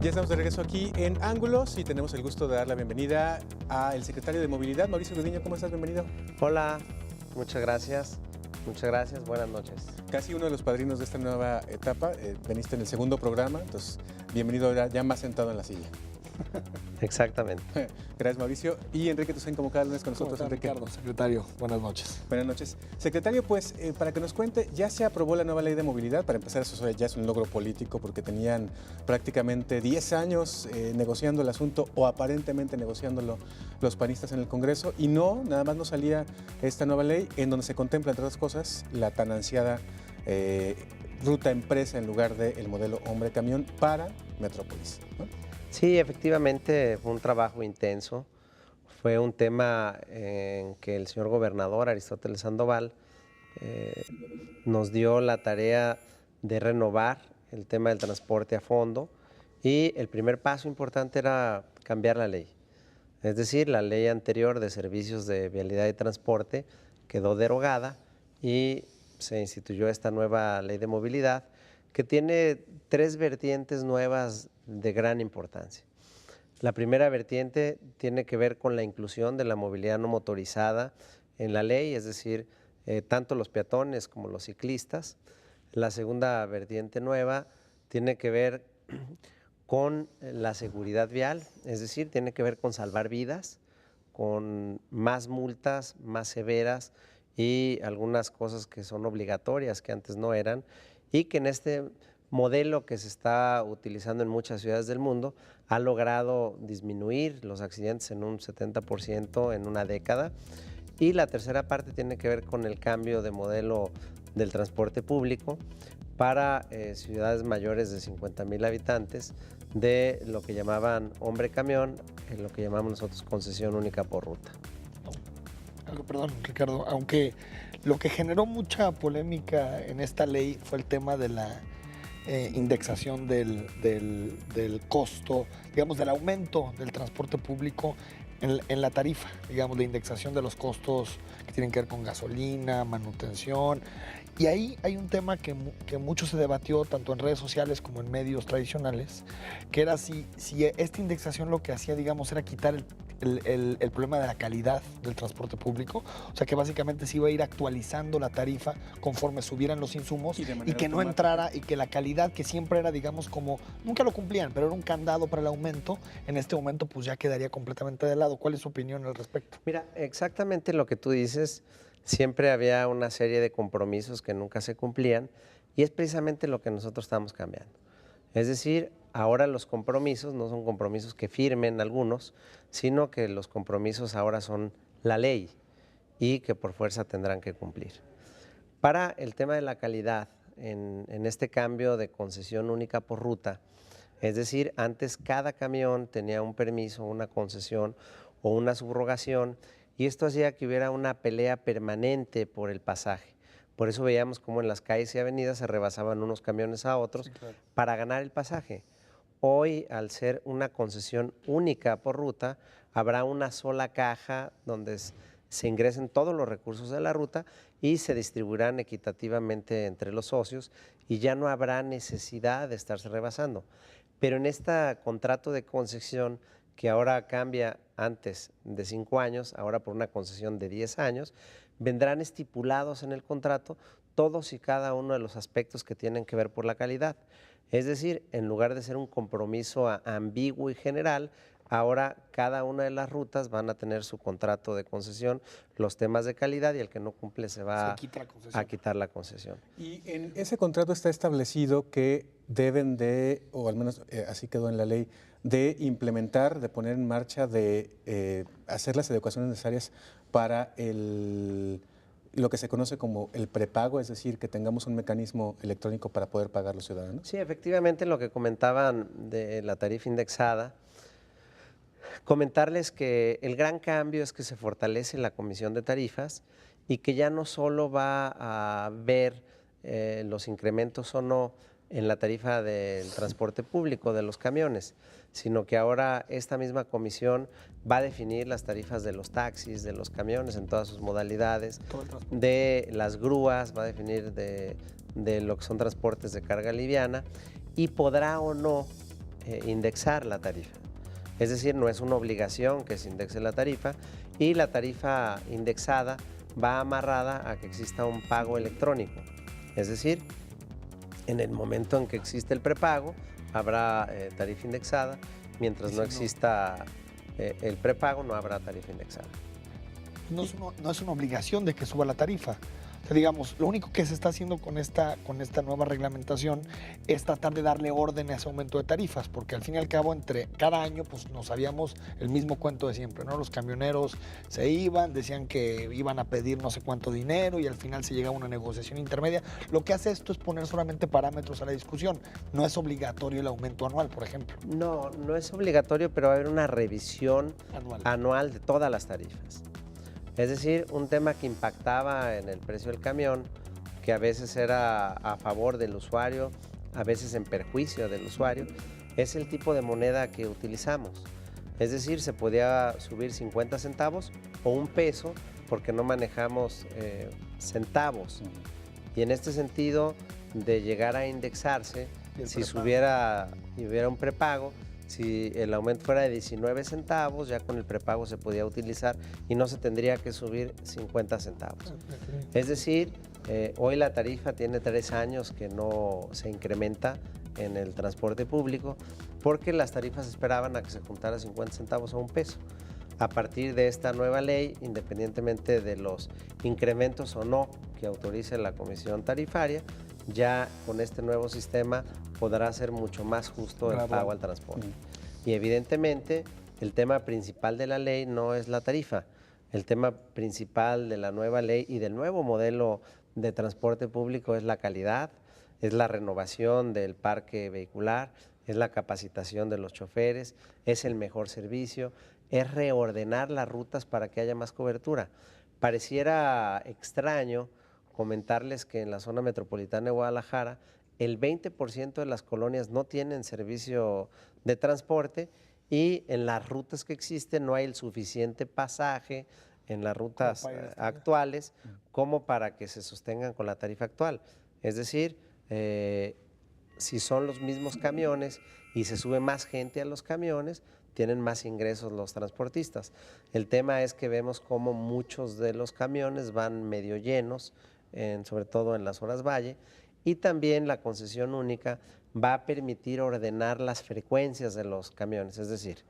Ya estamos de regreso aquí en Ángulos y tenemos el gusto de dar la bienvenida al secretario de Movilidad, Mauricio Gudiño. ¿Cómo estás? Bienvenido. Hola, muchas gracias. Muchas gracias, buenas noches. Casi uno de los padrinos de esta nueva etapa. Veniste en el segundo programa, entonces bienvenido ya más sentado en la silla. Exactamente. Gracias, Mauricio. Y Enrique Tucen, como cada lunes con nosotros. Enrique. Ricardo, secretario, buenas noches. Buenas noches. Secretario, pues para que nos cuente, ya se aprobó la nueva ley de movilidad. Para empezar, eso ya es un logro político porque tenían prácticamente 10 años negociando el asunto o aparentemente negociándolo los panistas en el Congreso y nada más no salía esta nueva ley en donde se contempla, entre otras cosas, la tan ansiada ruta empresa en lugar del modelo hombre-camión para Metrópolis, ¿no? Sí, efectivamente fue un trabajo intenso. Fue un tema en que el señor gobernador Aristóteles Sandoval nos dio la tarea de renovar el tema del transporte a fondo y el primer paso importante era cambiar la ley. Es decir, la ley anterior de servicios de vialidad y transporte quedó derogada y se instituyó esta nueva ley de movilidad que tiene 3 vertientes nuevas de gran importancia. La primera vertiente tiene que ver con la inclusión de la movilidad no motorizada en la ley, es decir, tanto los peatones como los ciclistas. La segunda vertiente nueva tiene que ver con la seguridad vial, es decir, tiene que ver con salvar vidas, con más multas, más severas y algunas cosas que son obligatorias que antes no eran y que en este modelo que se está utilizando en muchas ciudades del mundo ha logrado disminuir los accidentes en un 70% en una década. Y la tercera parte tiene que ver con el cambio de modelo del transporte público para ciudades mayores de 50,000 habitantes de lo que llamaban hombre camión, en lo que llamamos nosotros concesión única por ruta. Perdón, Ricardo, aunque lo que generó mucha polémica en esta ley fue el tema de la indexación del costo, digamos, del aumento del transporte público en la tarifa, digamos, la indexación de los costos que tienen que ver con gasolina, manutención. Y ahí hay un tema que mucho se debatió tanto en redes sociales como en medios tradicionales, que era si esta indexación lo que hacía, digamos, era quitar el problema de la calidad del transporte público, o sea que básicamente se iba a ir actualizando la tarifa conforme subieran los insumos y que no entrara, y que la calidad que siempre era, digamos, como nunca lo cumplían, pero era un candado para el aumento, en este momento pues ya quedaría completamente de lado. ¿Cuál es su opinión al respecto? Mira, exactamente lo que tú dices, siempre había una serie de compromisos que nunca se cumplían y es precisamente lo que nosotros estamos cambiando. Es decir, ahora los compromisos no son compromisos que firmen algunos, sino que los compromisos ahora son la ley y que por fuerza tendrán que cumplir. Para el tema de la calidad, en este cambio de concesión única por ruta, es decir, antes cada camión tenía un permiso, una concesión o una subrogación y esto hacía que hubiera una pelea permanente por el pasaje. Por eso veíamos cómo en las calles y avenidas se rebasaban unos camiones a otros, sí, claro, para ganar el pasaje. Hoy, al ser una concesión única por ruta, habrá una sola caja donde se ingresen todos los recursos de la ruta y se distribuirán equitativamente entre los socios y ya no habrá necesidad de estarse rebasando. Pero en este contrato de concesión, que ahora cambia antes de 5 años, ahora por una concesión de 10 años, vendrán estipulados en el contrato todos y cada uno de los aspectos que tienen que ver por la calidad. Es decir, en lugar de ser un compromiso ambiguo y general, ahora cada una de las rutas van a tener su contrato de concesión, los temas de calidad y el que no cumple se va a quitar la concesión. Y en ese contrato está establecido que deben de, o al menos así quedó en la ley, de implementar, de poner en marcha, de hacer las adecuaciones necesarias para lo que se conoce como el prepago, es decir, que tengamos un mecanismo electrónico para poder pagar los ciudadanos. Sí, efectivamente, lo que comentaban de la tarifa indexada, comentarles que el gran cambio es que se fortalece la Comisión de Tarifas y que ya no solo va a ver los incrementos o no en la tarifa del transporte público de los camiones, sino que ahora esta misma comisión va a definir las tarifas de los taxis, de los camiones en todas sus modalidades, de las grúas, va a definir de lo que son transportes de carga liviana y podrá o no indexar la tarifa. Es decir, no es una obligación que se indexe la tarifa, y la tarifa indexada va amarrada a que exista un pago electrónico. Es decir, en el momento en que existe el prepago, habrá tarifa indexada, mientras no exista el prepago, no habrá tarifa indexada. No es una obligación de que suba la tarifa. O sea, digamos, lo único que se está haciendo con esta nueva reglamentación es tratar de darle orden a ese aumento de tarifas, porque al fin y al cabo, entre cada año, pues nos sabíamos el mismo cuento de siempre, ¿no? Los camioneros se iban, decían que iban a pedir no sé cuánto dinero y al final se llegaba a una negociación intermedia. Lo que hace esto es poner solamente parámetros a la discusión. No es obligatorio el aumento anual, por ejemplo. No, no es obligatorio, pero va a haber una revisión anual de todas las tarifas. Es decir, un tema que impactaba en el precio del camión, que a veces era a favor del usuario, a veces en perjuicio del usuario, es el tipo de moneda que utilizamos. Es decir, se podía subir 50 centavos o un peso porque no manejamos centavos. Y en este sentido, de llegar a indexarse, si hubiera un prepago, si el aumento fuera de 19 centavos, ya con el prepago se podía utilizar y no se tendría que subir 50 centavos. Es decir, hoy la tarifa tiene 3 años que no se incrementa en el transporte público porque las tarifas esperaban a que se juntara 50 centavos a un peso. A partir de esta nueva ley, independientemente de los incrementos o no que autorice la Comisión Tarifaria, ya con este nuevo sistema podrá ser mucho más justo el pago al transporte. Y evidentemente el tema principal de la ley no es la tarifa. El tema principal de la nueva ley y del nuevo modelo de transporte público es la calidad, es la renovación del parque vehicular, es la capacitación de los choferes, es el mejor servicio, es reordenar las rutas para que haya más cobertura. Pareciera extraño comentarles que en la zona metropolitana de Guadalajara el 20% de las colonias no tienen servicio de transporte y en las rutas que existen no hay el suficiente pasaje en las rutas actuales como para que se sostengan con la tarifa actual. Es decir, si son los mismos camiones y se sube más gente a los camiones, tienen más ingresos los transportistas. El tema es que vemos cómo muchos de los camiones van medio llenos, sobre todo en las horas valle, y también la concesión única va a permitir ordenar las frecuencias de los camiones. Es decir,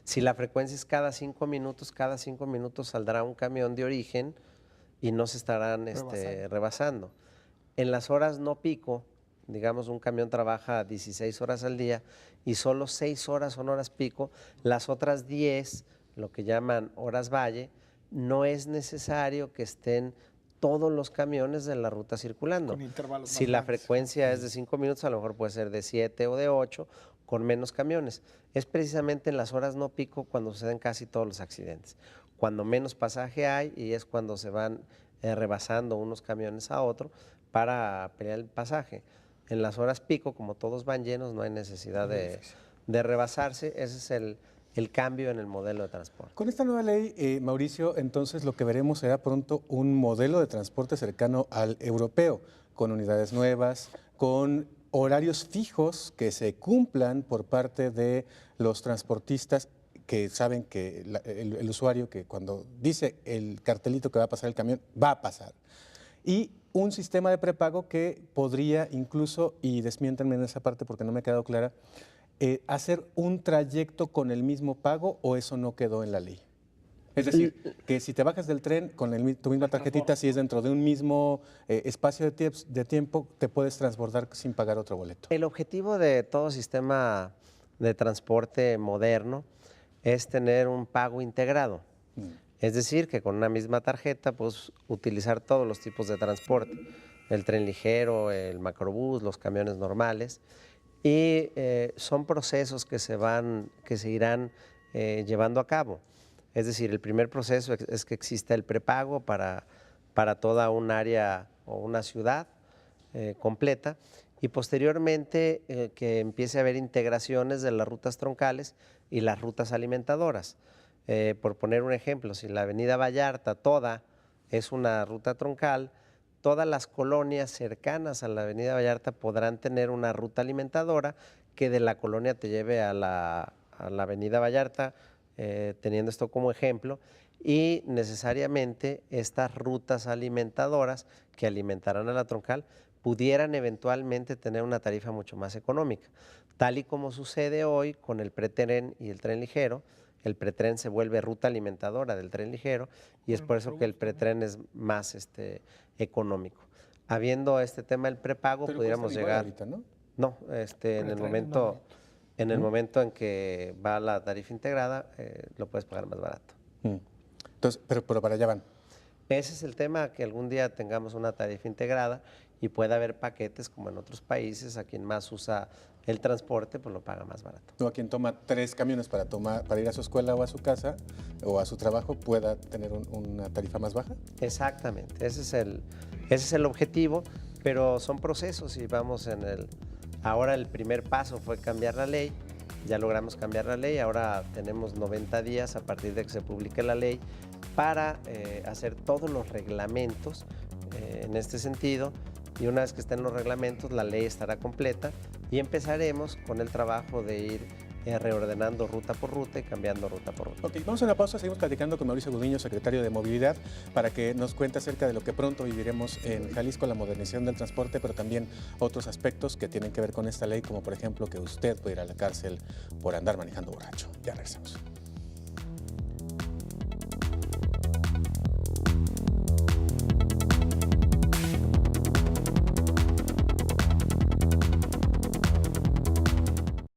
si la frecuencia es cada 5 minutos saldrá un camión de origen y no se estarán rebasando. En las horas no pico, digamos un camión trabaja 16 horas al día y solo 6 horas son horas pico, las otras 10, lo que llaman horas valle, no es necesario que estén todos los camiones de la ruta circulando. Si la frecuencia es de 5 minutos, a lo mejor puede ser de 7 o de 8, con menos camiones. Es precisamente en las horas no pico cuando suceden casi todos los accidentes. Cuando menos pasaje hay y es cuando se van rebasando unos camiones a otro para pelear el pasaje. En las horas pico, como todos van llenos, no hay necesidad de rebasarse. Ese es el cambio en el modelo de transporte. Con esta nueva ley, Mauricio, entonces lo que veremos será pronto un modelo de transporte cercano al europeo, con unidades nuevas, con horarios fijos que se cumplan por parte de los transportistas que saben que el usuario que cuando dice el cartelito que va a pasar el camión, va a pasar. Y un sistema de prepago que podría incluso, y desmiéntanme en esa parte porque no me ha quedado clara, hacer un trayecto con el mismo pago o eso no quedó en la ley. Es decir, que si te bajas del tren con tu misma tarjetita, si es dentro de un mismo espacio de tiempo, te puedes transbordar sin pagar otro boleto. El objetivo de todo sistema de transporte moderno es tener un pago integrado. Es decir, que con una misma tarjeta puedes utilizar todos los tipos de transporte, el tren ligero, el macrobús, los camiones normales. Y son procesos que se irán llevando a cabo. Es decir, el primer proceso es que exista el prepago para toda un área o una ciudad completa y posteriormente que empiece a haber integraciones de las rutas troncales y las rutas alimentadoras. Por poner un ejemplo, si la avenida Vallarta toda es una ruta troncal, todas las colonias cercanas a la Avenida Vallarta podrán tener una ruta alimentadora que de la colonia te lleve a la Avenida Vallarta, teniendo esto como ejemplo, y necesariamente estas rutas alimentadoras que alimentarán a la troncal pudieran eventualmente tener una tarifa mucho más económica, tal y como sucede hoy con el pretren y el tren ligero. El pretren se vuelve ruta alimentadora del tren ligero y es por eso que el pretren es más económico. Habiendo este tema del prepago, Pero pudiéramos cuestan igual llegar... ahorita, ¿no? No, en el momento, en que va la tarifa integrada, lo puedes pagar más barato. Entonces, pero para allá van. Ese es el tema, que algún día tengamos una tarifa integrada y pueda haber paquetes como en otros países. A quien más usa el transporte, pues lo paga más barato. O a quien toma 3 camiones para ir a su escuela o a su casa o a su trabajo pueda tener una tarifa más baja. Exactamente, ese es el objetivo, pero son procesos y vamos ahora el primer paso fue cambiar la ley. Ya logramos cambiar la ley, ahora tenemos 90 días a partir de que se publique la ley para hacer todos los reglamentos en este sentido, y una vez que estén los reglamentos, la ley estará completa y empezaremos con el trabajo de ir reordenando ruta por ruta y cambiando ruta por ruta. Ok, vamos a una pausa, seguimos platicando con Mauricio Gudiño, secretario de Movilidad, para que nos cuente acerca de lo que pronto viviremos en Jalisco, la modernización del transporte, pero también otros aspectos que tienen que ver con esta ley, como por ejemplo que usted puede ir a la cárcel por andar manejando borracho. Ya regresamos.